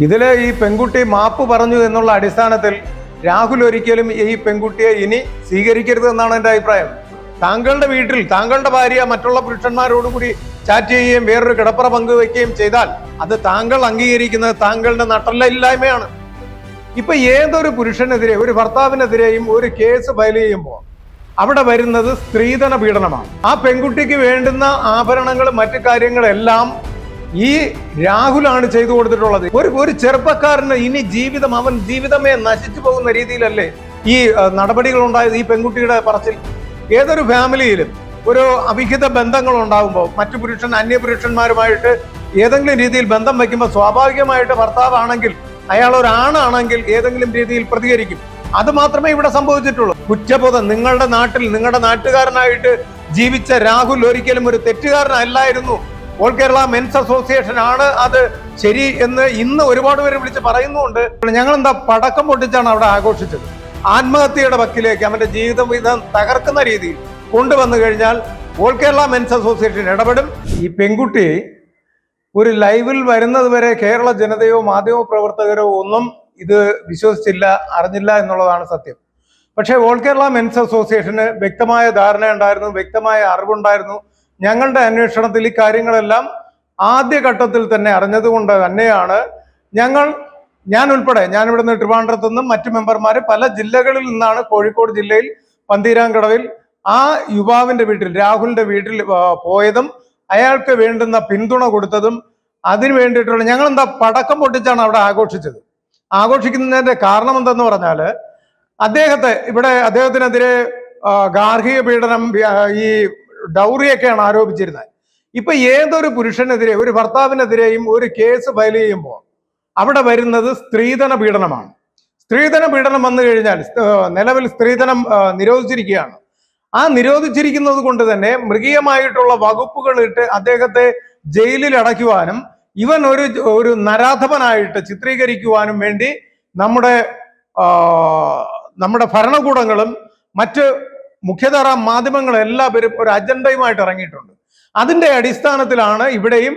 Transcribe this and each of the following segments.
ഇതില് ഈ പെൺകുട്ടി മാപ്പ് പറഞ്ഞു എന്നുള്ള അടിസ്ഥാനത്തിൽ രാഹുൽ ഒരിക്കലും ഈ പെൺകുട്ടിയെ ഇനി സ്വീകരിക്കരുത് എന്നാണ് എൻ്റെ അഭിപ്രായം. താങ്കളുടെ വീട്ടിൽ താങ്കളുടെ ഭാര്യ മറ്റുള്ള പുരുഷന്മാരോടുകൂടി ചാറ്റ് ചെയ്യുകയും വേറൊരു കിടപ്പറ പങ്കുവെക്കുകയും ചെയ്താൽ അത് താങ്കൾ അംഗീകരിക്കുന്നത് താങ്കളുടെ നട്ടലില്ലായ്മയാണ്. ഇപ്പൊ ഏതൊരു പുരുഷനെതിരെ ഒരു ഭർത്താവിനെതിരെയും ഒരു കേസ് ഫയൽ ചെയ്യുമ്പോൾ അവിടെ വരുന്നത് സ്ത്രീധന പീഡനമാണ്. ആ പെൺകുട്ടിക്ക് വേണ്ടുന്ന ആഭരണങ്ങളും മറ്റു കാര്യങ്ങളെല്ലാം ഈ രാഹുലാണ് ചെയ്തു കൊടുത്തിട്ടുള്ളത്. ഒരു ചെറുപ്പക്കാരന് ഇനി അവൻ ജീവിതമേ നശിച്ചു പോകുന്ന രീതിയിലല്ലേ ഈ നടപടികൾ ഉണ്ടായത്. ഈ പെൺകുട്ടിയുടെ പറച്ചിൽ ഏതൊരു ഫാമിലിയിലും ഒരു അവിഹിത ബന്ധങ്ങൾ ഉണ്ടാകുമ്പോൾ മറ്റു അന്യപുരുഷന്മാരുമായിട്ട് ഏതെങ്കിലും രീതിയിൽ ബന്ധം വയ്ക്കുമ്പോൾ സ്വാഭാവികമായിട്ട് ഭർത്താവാണെങ്കിൽ അയാൾ ഒരാണാണെങ്കിൽ ഏതെങ്കിലും രീതിയിൽ പ്രതികരിക്കും. അത് മാത്രമേ ഇവിടെ സംഭവിച്ചിട്ടുള്ളൂ. കുറ്റബോധം നിങ്ങളുടെ നാട്ടുകാരനായിട്ട് ജീവിച്ച രാഹുൽ ഒരിക്കലും ഒരു തെറ്റുകാരനല്ലായിരുന്നു. ഓൾ കേരള മെൻസ് അസോസിയേഷൻ ആണ് അത് ശരി എന്ന് ഇന്ന് ഒരുപാട് പേര് വിളിച്ച് പറയുന്നുണ്ട്. ഞങ്ങൾ എന്താ പടക്കം പൊട്ടിച്ചാണ് അവിടെ ആഘോഷിച്ചത്. ആത്മഹത്യയുടെ വക്കിലേക്ക് അവന്റെ ജീവിതം തകർക്കുന്ന രീതിയിൽ കൊണ്ടുവന്നു കഴിഞ്ഞാൽ ഓൾ കേരള മെൻസ് അസോസിയേഷൻ ഇടപെടും. ഈ പെൺകുട്ടി ഒരു ലൈവിൽ വരുന്നത് വരെ കേരള ജനതയോ മാധ്യമ പ്രവർത്തകരോ ഒന്നും ഇത് വിശ്വസിച്ചില്ല, അറിഞ്ഞില്ല എന്നുള്ളതാണ് സത്യം. പക്ഷേ ഓൾ കേരള മെൻസ് അസോസിയേഷന് വ്യക്തമായ ധാരണ ഉണ്ടായിരുന്നു, വ്യക്തമായ അറിവുണ്ടായിരുന്നു. ഞങ്ങളുടെ അന്വേഷണത്തിൽ ഈ കാര്യങ്ങളെല്ലാം ആദ്യഘട്ടത്തിൽ തന്നെ അറിഞ്ഞതുകൊണ്ട് തന്നെയാണ് ഞാൻ ഉൾപ്പെടെ ഇവിടുന്ന് ട്രിവാൻഡ്രത്തു നിന്നും മറ്റു മെമ്പർമാര് പല ജില്ലകളിൽ നിന്നാണ് കോഴിക്കോട് ജില്ലയിൽ പന്തീരാങ്കടവിൽ ആ യുവാവിന്റെ വീട്ടിൽ രാഹുലിന്റെ വീട്ടിൽ പോയതും അയാൾക്ക് വേണ്ടുന്ന പിന്തുണ കൊടുത്തതും അതിനു വേണ്ടിയിട്ടുള്ള ഞങ്ങൾ എന്താ പടക്കം പൊട്ടിച്ചാണ് അവിടെ ആഘോഷിച്ചത്. ആഘോഷിക്കുന്നതിന്റെ കാരണം എന്തെന്ന് പറഞ്ഞാല് അദ്ദേഹത്തിനെതിരെ ഗാർഹിക പീഡനം, ഈ ഡൗറിയൊക്കെയാണ് ആരോപിച്ചിരുന്നത്. ഇപ്പൊ ഏതൊരു പുരുഷനെതിരെ ഒരു ഭർത്താവിനെതിരെയും ഒരു കേസ് ഫയൽ ചെയ്യുമ്പോൾ അവിടെ വരുന്നത് സ്ത്രീധന പീഡനമാണ്. സ്ത്രീധന പീഡനം വന്നു കഴിഞ്ഞാൽ നിലവിൽ സ്ത്രീധനം നിരോധിച്ചിരിക്കുകയാണ്. ആ നിരോധിച്ചിരിക്കുന്നത് കൊണ്ട് തന്നെ മൃഗീയമായിട്ടുള്ള വകുപ്പുകൾ ഇട്ട് അദ്ദേഹത്തെ ജയിലിൽ അടയ്ക്കുവാനും ഇവൻ ഒരു നരാധവനായിട്ട് ചിത്രീകരിക്കുവാനും വേണ്ടി നമ്മുടെ ഭരണകൂടങ്ങളും മറ്റ് മുഖ്യധാര മാധ്യമങ്ങളെല്ലാവരും ഒരു അജണ്ടയുമായിട്ട് ഇറങ്ങിയിട്ടുണ്ട്. അതിന്റെ അടിസ്ഥാനത്തിലാണ് ഇവിടെയും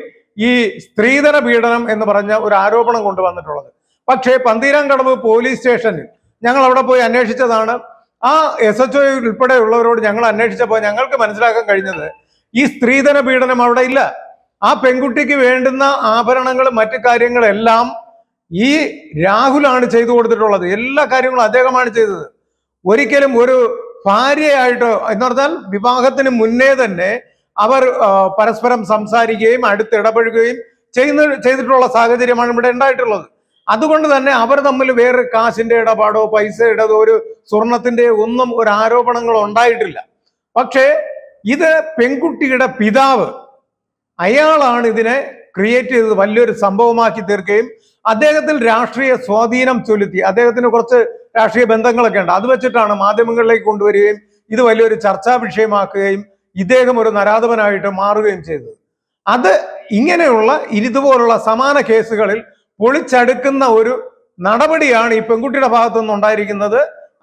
ഈ സ്ത്രീധന പീഡനം എന്ന് പറഞ്ഞ ഒരു ആരോപണം കൊണ്ടുവന്നിട്ടുള്ളത്. പക്ഷേ പന്തീരാങ്കടവ് പോലീസ് സ്റ്റേഷനിൽ ഞങ്ങൾ അവിടെ പോയി അന്വേഷിച്ചതാണ്. ആ SHO ഉൾപ്പെടെയുള്ളവരോട് ഞങ്ങൾ അന്വേഷിച്ചപ്പോൾ ഞങ്ങൾക്ക് മനസ്സിലാക്കാൻ കഴിഞ്ഞത് ഈ സ്ത്രീധന പീഡനം അവിടെ ഇല്ല. ആ പെൺകുട്ടിക്ക് വേണ്ടുന്ന ആഭരണങ്ങളും മറ്റു കാര്യങ്ങളെല്ലാം ഈ രാഹുലാണ് ചെയ്തു കൊടുത്തിട്ടുള്ളത്. എല്ലാ കാര്യങ്ങളും അദ്ദേഹമാണ് ചെയ്തത്. ഒരിക്കലും ഒരു ഭാര്യയായിട്ട് എന്ന് പറഞ്ഞാൽ വിവാഹത്തിന് മുന്നേ തന്നെ അവർ പരസ്പരം സംസാരിക്കുകയും അടുത്തിടപഴകുകയും ചെയ്തിട്ടുള്ള സാഹചര്യമാണ് ഇവിടെ ഉണ്ടായിട്ടുള്ളത്. അതുകൊണ്ട് തന്നെ അവർ തമ്മിൽ വേറെ കാശിന്റെ ഇടപാടോ പൈസയുടേതോ ഒരു സ്വർണത്തിന്റെ ഒന്നും ഒരു ആരോപണങ്ങളോ ഉണ്ടായിട്ടില്ല. പക്ഷേ ഇത് പെൺകുട്ടിയുടെ പിതാവ് അയാളാണ് ഇതിനെ ക്രിയേറ്റ് ചെയ്തത്, വലിയൊരു സംഭവമാക്കി തീർക്കുകയും അദ്ദേഹത്തിൽ രാഷ്ട്രീയ സ്വാധീനം ചെലുത്തി. അദ്ദേഹത്തിന് കുറച്ച് രാഷ്ട്രീയ ബന്ധങ്ങളൊക്കെ ഉണ്ട്. അത് വെച്ചിട്ടാണ് മാധ്യമങ്ങളിലേക്ക് കൊണ്ടുവരികയും ഇത് വലിയൊരു ചർച്ചാ വിഷയമാക്കുകയും ഇദ്ദേഹം ഒരു നരാധവനായിട്ട് മാറുകയും ചെയ്തത്. അത് ഇങ്ങനെയുള്ള ഇതുപോലുള്ള സമാന കേസുകളിൽ പൊളിച്ചടുക്കുന്ന ഒരു നടപടിയാണ് ഈ പെൺകുട്ടിയുടെ ഭാഗത്തു നിന്നുണ്ടായിരിക്കുന്നത്.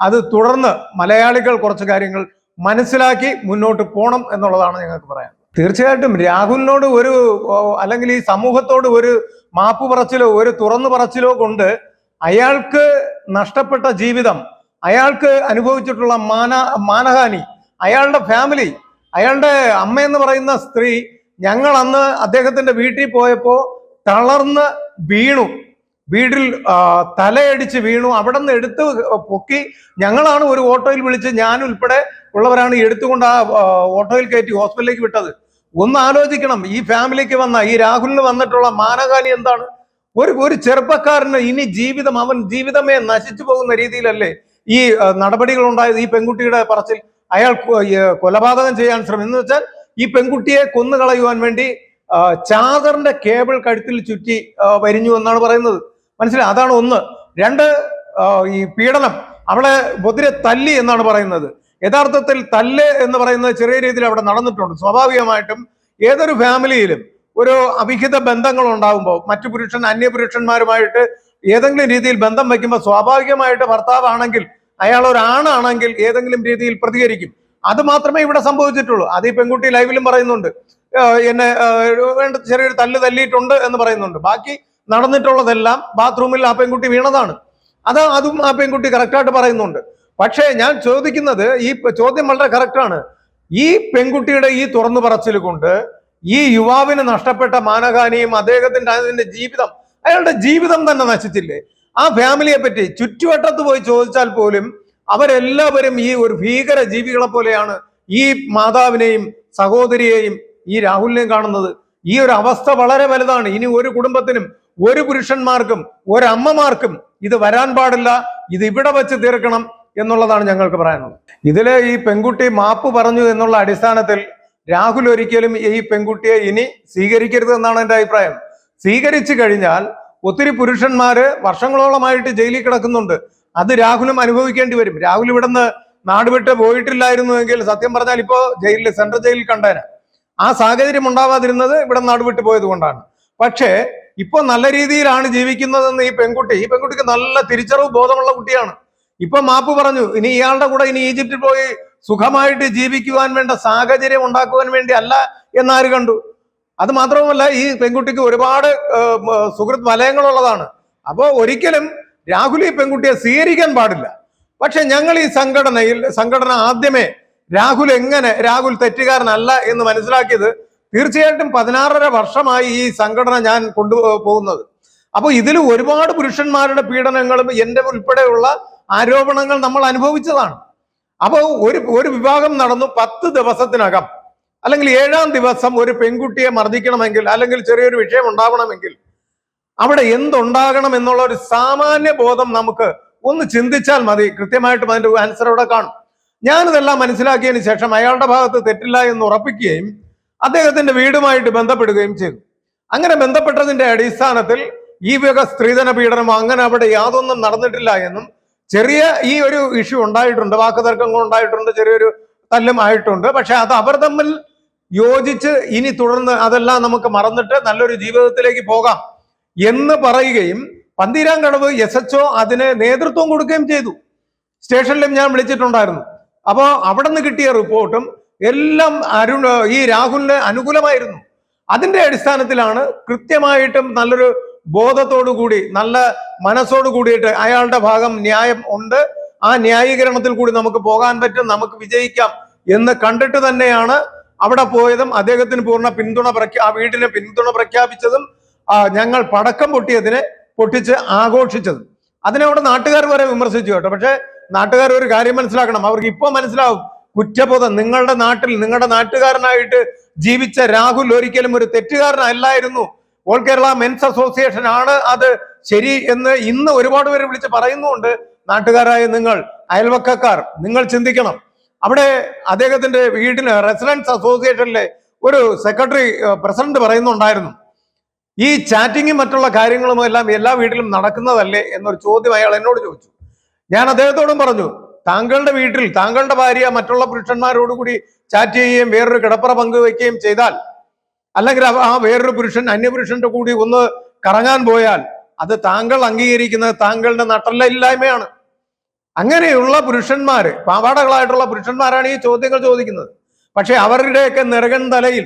അത് തുടർന്ന് മലയാളികൾ കുറച്ച് കാര്യങ്ങൾ മനസ്സിലാക്കി മുന്നോട്ട് പോകണം എന്നുള്ളതാണ് ഞങ്ങൾക്ക് പറയാൻ. തീർച്ചയായിട്ടും രാഹുലിനോട് അല്ലെങ്കിൽ ഈ സമൂഹത്തോട് ഒരു മാപ്പ് പറച്ചിലോ ഒരു തുറന്നു പറച്ചിലോ കൊണ്ട് അയാൾക്ക് നഷ്ടപ്പെട്ട ജീവിതം, അയാൾക്ക് അനുഭവിച്ചിട്ടുള്ള മാനഹാനി, അയാളുടെ ഫാമിലി, അയാളുടെ അമ്മയെന്ന് പറയുന്ന സ്ത്രീ ഞങ്ങൾ അന്ന് അദ്ദേഹത്തിന്റെ വീട്ടിൽ പോയപ്പോ തളർന്ന് വീണു, വീട്ടിൽ തലയടിച്ച് വീണു. അവിടെ നിന്ന് എടുത്ത് പൊക്കി ഞങ്ങളാണ് ഒരു ഓട്ടോയിൽ വിളിച്ച് ഞാൻ ഉൾപ്പെടെ ഉള്ളവരാണ് എടുത്തുകൊണ്ട് ആ ഓട്ടോയിൽ കയറ്റി ഹോസ്പിറ്റലിലേക്ക് വിട്ടത്. ഒന്ന് ആലോചിക്കണം, ഈ ഫാമിലിക്ക് ഈ രാഹുലിന് വന്നിട്ടുള്ള മാനഹാനി എന്താണ്. ഒരു ചെറുപ്പക്കാരന് ഇനി അവൻ ജീവിതമേ നശിച്ചു പോകുന്ന രീതിയിലല്ലേ ഈ നടപടികൾ ഉണ്ടായത്. ഈ പെൺകുട്ടിയുടെ പറച്ചിൽ അയാൾ കൊലപാതകം ചെയ്യാൻ എന്ന് വെച്ചാൽ ഈ പെൺകുട്ടിയെ കൊന്നുകളയുവാൻ വേണ്ടി ചാദറിന്റെ കേബിൾ കഴുത്തിൽ ചുറ്റി വരിഞ്ഞു എന്നാണ് പറയുന്നത്. മനസ്സിലായി? അതാണ് ഒന്ന്. രണ്ട്, ഈ പീഡനം, അവളെ ബൊതിരെ തല്ലി എന്നാണ് പറയുന്നത്. യഥാർത്ഥത്തിൽ തല്ല് എന്ന് പറയുന്നത് ചെറിയ രീതിയിൽ അവിടെ നടന്നിട്ടുണ്ട്. സ്വാഭാവികമായിട്ടും ഏതൊരു ഫാമിലിയിലും ഒരു അവിഹിത ബന്ധങ്ങൾ ഉണ്ടാകുമ്പോൾ മറ്റു അന്യപുരുഷന്മാരുമായിട്ട് ഏതെങ്കിലും രീതിയിൽ ബന്ധം വയ്ക്കുമ്പോൾ സ്വാഭാവികമായിട്ട് ഭർത്താവാണെങ്കിൽ അയാൾ ഒരാണാണെങ്കിൽ ഏതെങ്കിലും രീതിയിൽ പ്രതികരിക്കും. അത് മാത്രമേ ഇവിടെ സംഭവിച്ചിട്ടുള്ളൂ. അത് ഈ പെൺകുട്ടി ലൈവിലും പറയുന്നുണ്ട്, എന്നെ ചെറിയൊരു തല്ലിയിട്ടുണ്ട് എന്ന് പറയുന്നുണ്ട്. ബാക്കി നടന്നിട്ടുള്ളതെല്ലാം ബാത്റൂമിൽ ആ പെൺകുട്ടി വീണതാണ്. അതും ആ പെൺകുട്ടി കറക്റ്റായിട്ട് പറയുന്നുണ്ട്. പക്ഷേ ഞാൻ ചോദിക്കുന്നത്, ഈ ചോദ്യം വളരെ കറക്റ്റാണ്. ഈ പെൺകുട്ടിയുടെ ഈ തുറന്നു പറച്ചിൽ കൊണ്ട് ഈ യുവാവിന് നഷ്ടപ്പെട്ട മാനഹാനിയും അതിന്റെ ജീവിതം, അയാളുടെ ജീവിതം തന്നെ നശിച്ചില്ലേ? ആ ഫാമിലിയെ പറ്റി ചുറ്റുവട്ടത്ത് പോയി ചോദിച്ചാൽ പോലും അവരെല്ലാവരും ഈ ഒരു ഭീകര ജീവികളെ പോലെയാണ് ഈ മാതാവിനെയും സഹോദരിയെയും ഈ രാഹുലിനെയും കാണുന്നത്. ഈ ഒരു അവസ്ഥ വളരെ വലുതാണ്. ഇനി ഒരു കുടുംബത്തിനും, ഒരു പുരുഷന്മാർക്കും, ഒരമ്മമാർക്കും ഇത് വരാൻ പാടില്ല. ഇത് ഇവിടെ വെച്ച് തീർക്കണം എന്നുള്ളതാണ് ഞങ്ങൾക്ക് പറയാനുള്ളത്. ഇതില് ഈ പെൺകുട്ടി മാപ്പ് പറഞ്ഞു എന്നുള്ള അടിസ്ഥാനത്തിൽ രാഹുൽ ഒരിക്കലും ഈ പെൺകുട്ടിയെ ഇനി സ്വീകരിക്കരുത് എന്നാണ് എൻ്റെ അഭിപ്രായം. സ്വീകരിച്ചു കഴിഞ്ഞാൽ ഒത്തിരി പുരുഷന്മാര് വർഷങ്ങളോളമായിട്ട് ജയിലിൽ കിടക്കുന്നുണ്ട്. അത് രാഹുലും അനുഭവിക്കേണ്ടി വരും. രാഹുൽ ഇവിടുന്ന് നാട് വിട്ട് പോയിട്ടില്ലായിരുന്നുവെങ്കിൽ സത്യം പറഞ്ഞാൽ ഇപ്പോ ജയിലിൽ, സെൻട്രൽ ജയിലിൽ കണ്ടേനെ. ആ സാഹചര്യം ഉണ്ടാവാതിരുന്നത് ഇവിടെ നാട് വിട്ടു പോയത് കൊണ്ടാണ്. പക്ഷേ ഇപ്പൊ നല്ല രീതിയിലാണ് ജീവിക്കുന്നതെന്ന് ഈ പെൺകുട്ടിക്ക് നല്ല തിരിച്ചറിവ് ബോധമുള്ള കുട്ടിയാണ്. ഇപ്പൊ മാപ്പ് പറഞ്ഞു. ഇനി ഇയാളുടെ കൂടെ ഇനി ഈജിപ്തിൽ പോയി സുഖമായിട്ട് ജീവിക്കുവാൻ വേണ്ട സാഹചര്യം ഉണ്ടാക്കുവാൻ വേണ്ടി അല്ല എന്നാര് കണ്ടു? അത് മാത്രവുമല്ല, ഈ പെൺകുട്ടിക്ക് ഒരുപാട് സുഹൃത്ത് വലയങ്ങളുള്ളതാണ്. അപ്പോൾ ഒരിക്കലും രാഹുൽ ഈ പെൺകുട്ടിയെ സ്വീകരിക്കാൻ പാടില്ല. പക്ഷെ ഞങ്ങൾ ഈ സംഘടന ആദ്യമേ രാഹുൽ തെറ്റുകാരനല്ല എന്ന് മനസ്സിലാക്കിയത് തീർച്ചയായിട്ടും 16.5 വർഷമായി ഈ സംഘടന ഞാൻ കൊണ്ടുപോകുന്നത്. അപ്പോൾ ഇതിൽ ഒരുപാട് പുരുഷന്മാരുടെ പീഡനങ്ങളും എൻ്റെ ഉൾപ്പെടെയുള്ള ആരോപണങ്ങൾ നമ്മൾ അനുഭവിച്ചതാണ്. അപ്പോൾ ഒരു വിഭാഗം നടന്നു 10 ദിവസത്തിനകം അല്ലെങ്കിൽ 7-ാം ദിവസം ഒരു പെൺകുട്ടിയെ മർദ്ദിക്കണമെങ്കിൽ അല്ലെങ്കിൽ ചെറിയൊരു വിഷയം ഉണ്ടാവണമെങ്കിൽ അവിടെ എന്തുണ്ടാകണം എന്നുള്ള ഒരു സാമാന്യ ബോധം നമുക്ക് ഒന്ന് ചിന്തിച്ചാൽ മതി. കൃത്യമായിട്ടും അതിന്റെ ആൻസർ അവിടെ കാണും. ഞാനിതെല്ലാം മനസ്സിലാക്കിയതിന് ശേഷം അയാളുടെ ഭാഗത്ത് തെറ്റില്ല എന്ന് ഉറപ്പിക്കുകയും അദ്ദേഹത്തിന്റെ വീടുമായിട്ട് ബന്ധപ്പെടുകയും ചെയ്തു. അങ്ങനെ ബന്ധപ്പെട്ടതിന്റെ അടിസ്ഥാനത്തിൽ ഈ വക സ്ത്രീധന പീഡനമോ അങ്ങനെ അവിടെ യാതൊന്നും നടന്നിട്ടില്ല എന്നും, ചെറിയ ഈ ഒരു ഇഷ്യൂ ഉണ്ടായിട്ടുണ്ട്, വാക്കുതർക്കങ്ങൾ ഉണ്ടായിട്ടുണ്ട്, ചെറിയൊരു തല്ലും ആയിട്ടുണ്ട്. പക്ഷെ അത് അവർ തമ്മിൽ യോജിച്ച് ഇനി തുടർന്ന് അതെല്ലാം നമുക്ക് മറന്നിട്ട് നല്ലൊരു ജീവിതത്തിലേക്ക് പോകാം എന്ന് പറയുകയും പന്തീരാങ്കടവ് SHO അതിന് നേതൃത്വം കൊടുക്കുകയും ചെയ്തു. സ്റ്റേഷനിലും ഞാൻ വിളിച്ചിട്ടുണ്ടായിരുന്നു. അപ്പോൾ അവിടെ നിന്ന് കിട്ടിയ റിപ്പോർട്ടും എല്ലാം ഈ രാഹുലിന് അനുകൂലമായിരുന്നു. അതിന്റെ അടിസ്ഥാനത്തിലാണ് കൃത്യമായിട്ടും നല്ലൊരു ബോധത്തോടു കൂടി, നല്ല മനസ്സോടു കൂടിയിട്ട് അയാളുടെ ഭാഗം ന്യായം ഉണ്ട്, ആ ന്യായീകരണത്തിൽ കൂടി നമുക്ക് പോകാൻ പറ്റും, നമുക്ക് വിജയിക്കാം എന്ന് കണ്ടിട്ട് തന്നെയാണ് അവിടെ പോയതും അദ്ദേഹത്തിന് പൂർണ്ണ പിന്തുണ ആ വീടിന് പിന്തുണ പ്രഖ്യാപിച്ചതും ഞങ്ങൾ പടക്കം പൊട്ടിച്ച് ആഘോഷിച്ചതും. അതിനെ അവിടെ നാട്ടുകാർ വരെ വിമർശിച്ചു കേട്ടോ. പക്ഷെ നാട്ടുകാർ ഒരു കാര്യം മനസ്സിലാക്കണം, അവർക്ക് ഇപ്പൊ മനസ്സിലാവും കുറ്റബോധം. നിങ്ങളുടെ നാട്ടുകാരനായിട്ട് ജീവിച്ച രാഹുൽ ഒരിക്കലും ഒരു തെറ്റുകാരനല്ലായിരുന്നു. ഓൾ കേരള മെൻസ് അസോസിയേഷൻ ആണ് അത് ശരി എന്ന് ഇന്ന് ഒരുപാട് പേര് വിളിച്ച് പറയുന്നുണ്ട്. നാട്ടുകാരായ നിങ്ങൾ, അയൽവക്കക്കാർ, നിങ്ങൾ ചിന്തിക്കണം. അവിടെ അദ്ദേഹത്തിന്റെ വീടിന് റെസിഡൻസ് അസോസിയേഷനിലെ ഒരു പ്രസിഡന്റ് പറയുന്നുണ്ടായിരുന്നു, ഈ ചാറ്റിങ്ങും മറ്റുള്ള കാര്യങ്ങളും എല്ലാം എല്ലാ വീട്ടിലും നടക്കുന്നതല്ലേ എന്നൊരു ചോദ്യം അയാൾ എന്നോട് ചോദിച്ചു. ഞാൻ അദ്ദേഹത്തോടും പറഞ്ഞു, താങ്കളുടെ വീട്ടിൽ താങ്കളുടെ ഭാര്യ മറ്റുള്ള പുരുഷന്മാരോടുകൂടി ചാറ്റ് ചെയ്യുകയും വേറൊരു കിടപ്പറ പങ്കുവെക്കുകയും ചെയ്താൽ, അല്ലെങ്കിൽ ആ വേറൊരു അന്യപുരുഷന്റെ കൂടി ഒന്ന് കറങ്ങാൻ പോയാൽ അത് താങ്കൾ അംഗീകരിക്കുന്നത് താങ്കളുടെ നട്ടലില്ലായ്മയാണ്. അങ്ങനെയുള്ള പുരുഷന്മാര്, പാവാടകളായിട്ടുള്ള പുരുഷന്മാരാണ് ഈ ചോദ്യങ്ങൾ ചോദിക്കുന്നത്. പക്ഷെ അവരുടെയൊക്കെ നിറകൻ തലയിൽ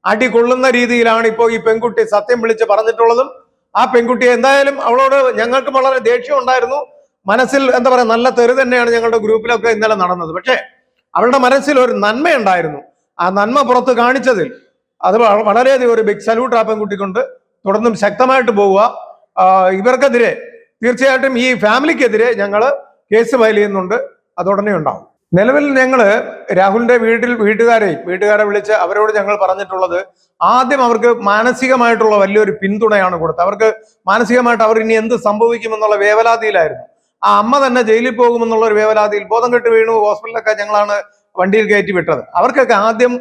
അടി കൊള്ളുന്ന രീതിയിലാണ് ഇപ്പോൾ ഈ പെൺകുട്ടി സത്യം വിളിച്ച് പറഞ്ഞിട്ടുള്ളതും. ആ പെൺകുട്ടി എന്തായാലും അവളോട് ഞങ്ങൾക്ക് വളരെ ദേഷ്യം ഉണ്ടായിരുന്നു. മനസ്സിൽ എന്താ പറയാ, നല്ല തെറി തന്നെയാണ് ഞങ്ങളുടെ ഗ്രൂപ്പിലൊക്കെ ഇന്നലെ നടന്നത്. പക്ഷെ അവളുടെ മനസ്സിൽ ഒരു നന്മയുണ്ടായിരുന്നു. ആ നന്മ പുറത്ത് കാണിച്ചതിൽ അത് വളരെയധികം ഒരു ബിഗ് സല്യൂട്ട് ആ പെൺകുട്ടിക്കൊണ്ട്. തുടർന്നും ശക്തമായിട്ട് പോവുക. ഇവർക്കെതിരെ തീർച്ചയായിട്ടും ഈ ഫാമിലിക്കെതിരെ ഞങ്ങൾ കേസ് ഫയൽ ചെയ്യുന്നുണ്ട്. അതുടനെ ഉണ്ടാവും. നിലവിൽ ഞങ്ങൾ രാഹുലിന്റെ വീട്ടുകാരെ വിളിച്ച് അവരോട് ഞങ്ങൾ പറഞ്ഞിട്ടുള്ളത്, ആദ്യം അവർക്ക് മാനസികമായിട്ടുള്ള വലിയൊരു പിന്തുണയാണ് കൊടുത്തത്. അവർക്ക് മാനസികമായിട്ട് അവർ ഇനി എന്ത് സംഭവിക്കുമെന്നുള്ള വേവലാതിയിലായിരുന്നു. ആ അമ്മ തന്നെ ജയിലിൽ പോകുമെന്നുള്ള ഒരു വേവലാതിയിൽ ബോധം കെട്ട് വീണു. ഹോസ്പിറ്റലിലൊക്കെ ഞങ്ങളാണ് വണ്ടിയിൽ കയറ്റി വിട്ടത്. അവർക്കൊക്കെ ആദ്യം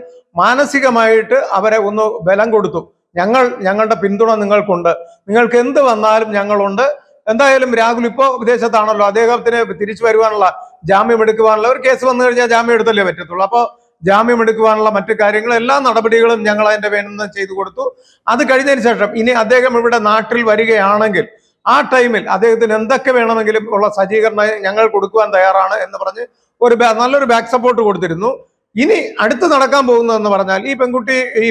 മാനസികമായിട്ട് അവരെ ഒന്ന് ബലം കൊടുത്തു. ഞങ്ങളുടെ പിന്തുണ നിങ്ങൾക്കുണ്ട്, നിങ്ങൾക്ക് എന്ത് വന്നാലും ഞങ്ങളുണ്ട്. എന്തായാലും രാഹുൽ ഇപ്പോ വിദേശത്താണല്ലോ, അദ്ദേഹത്തിന് തിരിച്ചു വരുവാനുള്ള ജാമ്യം എടുക്കുവാനുള്ള ഒരു കേസ് വന്നു കഴിഞ്ഞാൽ ജാമ്യം എടുത്തല്ലേ പറ്റത്തുള്ളൂ. അപ്പോൾ ജാമ്യം എടുക്കുവാനുള്ള മറ്റു കാര്യങ്ങൾ എല്ലാ നടപടികളും ഞങ്ങൾ അതിന്റെ വേണമെന്ന് ചെയ്തു കൊടുത്തു. അത് കഴിഞ്ഞതിന് ശേഷം ഇനി അദ്ദേഹം ഇവിടെ നാട്ടിൽ വരികയാണെങ്കിൽ ആ ടൈമിൽ അദ്ദേഹത്തിന് എന്തൊക്കെ വേണമെങ്കിലും ഉള്ള സജ്ജീകരണം ഞങ്ങൾ കൊടുക്കുവാൻ തയ്യാറാണ് എന്ന് പറഞ്ഞ് നല്ലൊരു ബാക്ക് സപ്പോർട്ട് കൊടുത്തിരുന്നു. ഇനി അടുത്ത് നടക്കാൻ പോകുന്നതെന്ന് പറഞ്ഞാൽ ഈ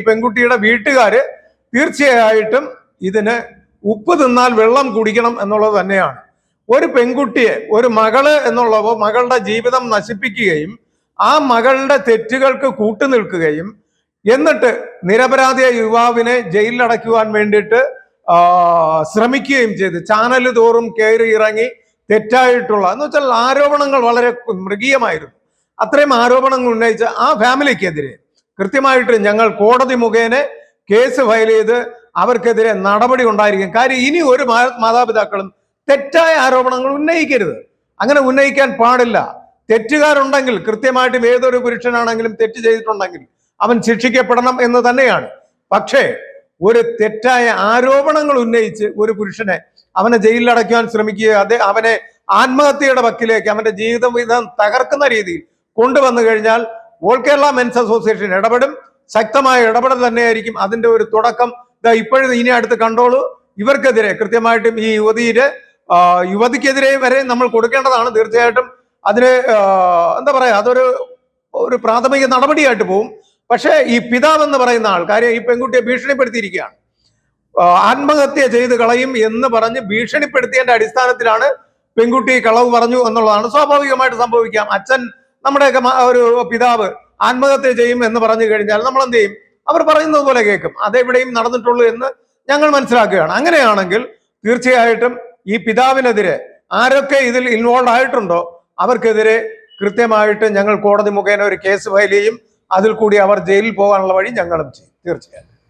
പെൺകുട്ടിയുടെ വീട്ടുകാര് തീർച്ചയായിട്ടും ഇതിന് ഉപ്പ് തിന്നാൽ വെള്ളം കുടിക്കണം എന്നുള്ളത് തന്നെയാണ്. ഒരു പെൺകുട്ടിയെ, ഒരു മകള് എന്നുള്ളവോ മകളുടെ ജീവിതം നശിപ്പിക്കുകയും ആ മകളുടെ തെറ്റുകൾക്ക് കൂട്ടുനിൽക്കുകയും എന്നിട്ട് നിരപരാധിയായ യുവാവിനെ ജയിലിലടയ്ക്കുവാൻ വേണ്ടിയിട്ട് ശ്രമിക്കുകയും ചെയ്ത് ചാനൽ തോറും കയറി ഇറങ്ങി തെറ്റായിട്ടുള്ള എന്ന് വെച്ചാൽ ആരോപണങ്ങൾ വളരെ മൃഗീയമായിരുന്നു. അത്രയും ആരോപണങ്ങൾ ഉന്നയിച്ച ആ ഫാമിലിക്കെതിരെ കൃത്യമായിട്ട് ഞങ്ങൾ കോടതി മുഖേന കേസ് ഫയൽ ചെയ്ത് അവർക്കെതിരെ നടപടി ഉണ്ടായിരിക്കും. കാര്യം ഇനി ഒരു മാതാപിതാക്കളും തെറ്റായ ആരോപണങ്ങൾ ഉന്നയിക്കരുത്. അങ്ങനെ ഉന്നയിക്കാൻ പാടില്ല. തെറ്റുകാരുണ്ടെങ്കിൽ കൃത്യമായിട്ടും ഏതൊരു പുരുഷനാണെങ്കിലും തെറ്റ് ചെയ്തിട്ടുണ്ടെങ്കിൽ അവൻ ശിക്ഷിക്കപ്പെടണം എന്ന് തന്നെയാണ്. പക്ഷേ ഒരു തെറ്റായ ആരോപണങ്ങൾ ഉന്നയിച്ച് ഒരു പുരുഷനെ അവനെ ജയിലിലടയ്ക്കുവാൻ ശ്രമിക്കുക, അവനെ ആത്മഹത്യയുടെ വക്കിലേക്ക് അവന്റെ ജീവിതം തകർക്കുന്ന രീതിയിൽ കൊണ്ടുവന്നു കഴിഞ്ഞാൽ ഓൾ കേരള മെൻസ് അസോസിയേഷൻ ഇടപെടും. ശക്തമായ ഇടപെടൽ തന്നെയായിരിക്കും അതിന്റെ ഒരു തുടക്കം. ഇപ്പോഴും ഇനി അടുത്ത് കണ്ടോളൂ. ഇവർക്കെതിരെ കൃത്യമായിട്ടും ഈ യുവതിക്കെതിരെ വരെ നമ്മൾ കൊടുക്കേണ്ടതാണ്. തീർച്ചയായിട്ടും അതിന് എന്താ പറയാ, അതൊരു പ്രാഥമിക നടപടിയായിട്ട് പോകും. പക്ഷേ ഈ പിതാവ് എന്ന് പറയുന്ന ആൾ, കാര്യം ഈ പെൺകുട്ടിയെ ഭീഷണിപ്പെടുത്തിയിരിക്കുകയാണ്. ആത്മഹത്യ ചെയ്ത് കളയും എന്ന് പറഞ്ഞ് ഭീഷണിപ്പെടുത്തിയതിന്റെ അടിസ്ഥാനത്തിലാണ് പെൺകുട്ടി കളവ് പറഞ്ഞു എന്നുള്ളതാണ്. സ്വാഭാവികമായിട്ട് സംഭവിക്കാം. അച്ഛൻ, നമ്മുടെയൊക്കെ ഒരു പിതാവ് ആത്മഹത്യ ചെയ്യും എന്ന് പറഞ്ഞു കഴിഞ്ഞാൽ നമ്മൾ എന്ത് ചെയ്യും? അവർ പറയുന്നത് പോലെ കേൾക്കും. അതെവിടെയും നടന്നിട്ടുള്ളൂ എന്ന് ഞങ്ങൾ മനസ്സിലാക്കുകയാണ്. അങ്ങനെയാണെങ്കിൽ തീർച്ചയായിട്ടും ഈ പിതാവിനെതിരെ ആരൊക്കെ ഇതിൽ ഇൻവോൾവ് ആയിട്ടുണ്ടോ അവർക്കെതിരെ കൃത്യമായിട്ട് ഞങ്ങൾ കോടതി മുഖേന ഒരു കേസ് ഫയൽ ചെയ്യും. അതിൽ കൂടി അവർ ജയിലിൽ പോകാനുള്ള വഴി ഞങ്ങളും ചെയ്യും തീർച്ചയായും.